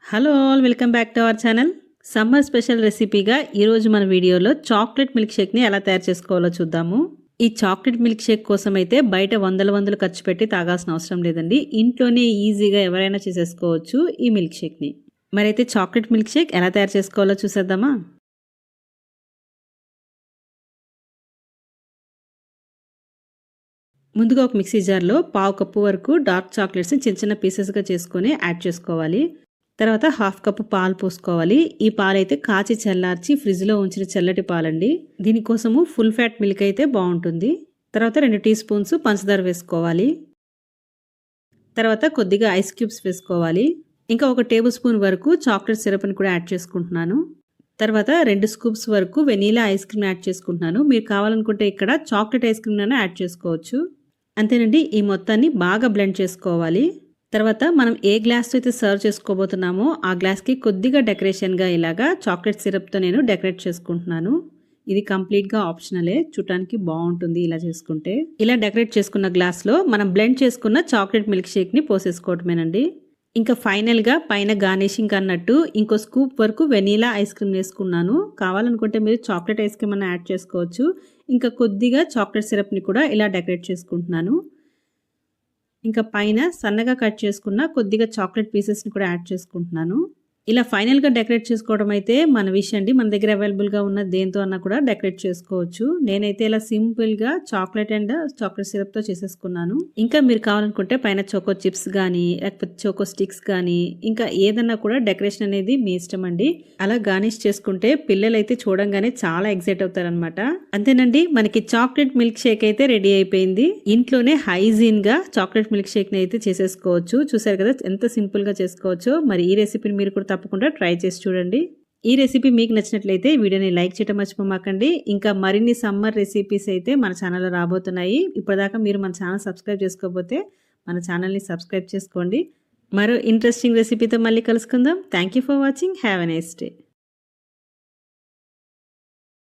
Hello all, welcome back to our channel. Summer special రెసిపీగా ఈరోజు మన వీడియోలో చాక్లెట్ మిల్క్ షేక్ని ఎలా తయారు చేసుకోవాలో చూద్దాము. ఈ చాక్లెట్ మిల్క్ షేక్ కోసం అయితే బయట వందలు ఖర్చు పెట్టి తాగాల్సిన అవసరం లేదండి. ఇంట్లోనే ఈజీగా ఎవరైనా చేసేసుకోవచ్చు ఈ మిల్క్ షేక్ని. మరైతే చాక్లెట్ మిల్క్ షేక్ ఎలా తయారు చేసుకోవాలో చూసేద్దామా. ముందుగా ఒక మిక్సీ జార్లో 1/2 కప్పు వరకు డార్క్ చాక్లెట్స్ని చిన్న చిన్న పీసెస్గా చేసుకొని యాడ్ చేసుకోవాలి. తర్వాత 1/2 కప్పు పాలు పోసుకోవాలి. ఈ పాలైతే కాచి చల్లార్చి ఫ్రిడ్జ్లో ఉంచిన చల్లటి పాలండి. దీనికోసము ఫుల్ ఫ్యాట్ మిల్క్ అయితే బాగుంటుంది. తర్వాత 2 టీ స్పూన్స్ పంచదార వేసుకోవాలి. తర్వాత కొద్దిగా ఐస్ క్యూబ్స్ వేసుకోవాలి. ఇంకా 1 టేబుల్ స్పూన్ వరకు చాక్లెట్ సిరప్ని కూడా యాడ్ చేసుకుంటున్నాను. తర్వాత 2 స్కూప్స్ వరకు వెనీలా ఐస్ క్రీమ్ యాడ్ చేసుకుంటున్నాను. మీరు కావాలనుకుంటే ఇక్కడ చాక్లెట్ ఐస్ క్రీమ్ అయినా యాడ్ చేసుకోవచ్చు. అంతేనండి, ఈ మొత్తాన్ని బాగా బ్లెండ్ చేసుకోవాలి. తర్వాత మనం ఏ గ్లాస్తో అయితే సర్వ్ చేసుకోబోతున్నామో ఆ గ్లాస్కి కొద్దిగా డెకరేషన్గా ఇలాగా చాక్లెట్ సిరప్తో నేను డెకరేట్ చేసుకుంటున్నాను. ఇది కంప్లీట్గా ఆప్షనలే, చూడటానికి బాగుంటుంది ఇలా చేసుకుంటే. ఇలా డెకరేట్ చేసుకున్న గ్లాస్లో మనం బ్లెండ్ చేసుకున్న చాక్లెట్ మిల్క్ షేక్ని పోసేసుకోవటమేనండి. ఇంకా ఫైనల్గా పైన గార్నిషింగ్ అన్నట్టు ఇంకో స్కూప్ వరకు వెనీలా ఐస్ క్రీమ్ వేసుకున్నాను. కావాలనుకుంటే మీరు చాక్లెట్ ఐస్ క్రీమ్ అన్న యాడ్ చేసుకోవచ్చు. ఇంకా కొద్దిగా చాక్లెట్ సిరప్ని కూడా ఇలా డెకరేట్ చేసుకుంటున్నాను. ఇంకా పైన సన్నగా కట్ చేసుకున్న కొద్దిగా చాక్లెట్ పీసెస్ని కూడా యాడ్ చేసుకుంటున్నాను. ఇలా ఫైనల్గా డెకరేట్ చేసుకోవడం అయితే మన విష్ అండి. మన దగ్గర అవైలబుల్గా ఉన్న దేంతో అన్నా కూడా డెకరేట్ చేసుకోవచ్చు. నేనైతే ఇలా సింపుల్గా చాక్లెట్ అండ్ చాక్లెట్ సిరప్తో చేసేసుకున్నాను. ఇంకా మీరు కావాలనుకుంటే పైన చోకో చిప్స్ కానీ లేకపోతే చోకో స్టిక్స్ కానీ ఇంకా ఏదన్నా కూడా డెకరేషన్ అనేది మీ ఇష్టం అండి. అలా గార్నిష్ చేసుకుంటే పిల్లలు అయితే చూడంగానే చాలా ఎక్సైట్ అవుతారనమాట. అంతేనండి, మనకి చాక్లెట్ మిల్క్ షేక్ అయితే రెడీ అయిపోయింది. ఇంట్లోనే హైజీన్గా చాక్లెట్ మిల్క్ షేక్ని అయితే చేసేసుకోవచ్చు. చూసారు కదా ఎంత సింపుల్గా చేసుకోవచ్చో. మరి ఈ రెసిపీని మీరు కూడా తప్పకుండా ట్రై చేసి చూడండి. ఈ రెసిపీ మీకు నచ్చినట్లయితే వీడియోని లైక్ చేయడం మర్చిపోమాకండి. ఇంకా మరిన్ని సమ్మర్ రెసిపీస్ అయితే మన ఛానల్లో రాబోతున్నాయి. ఇప్పటిదాకా మీరు మన ఛానల్ సబ్స్క్రైబ్ చేసుకోకపోతే మన ఛానల్ని సబ్స్క్రైబ్ చేసుకోండి. మరో ఇంట్రెస్టింగ్ రెసిపీతో మళ్ళీ కలుసుకుందాం. Thank you for watching. Have a nice day.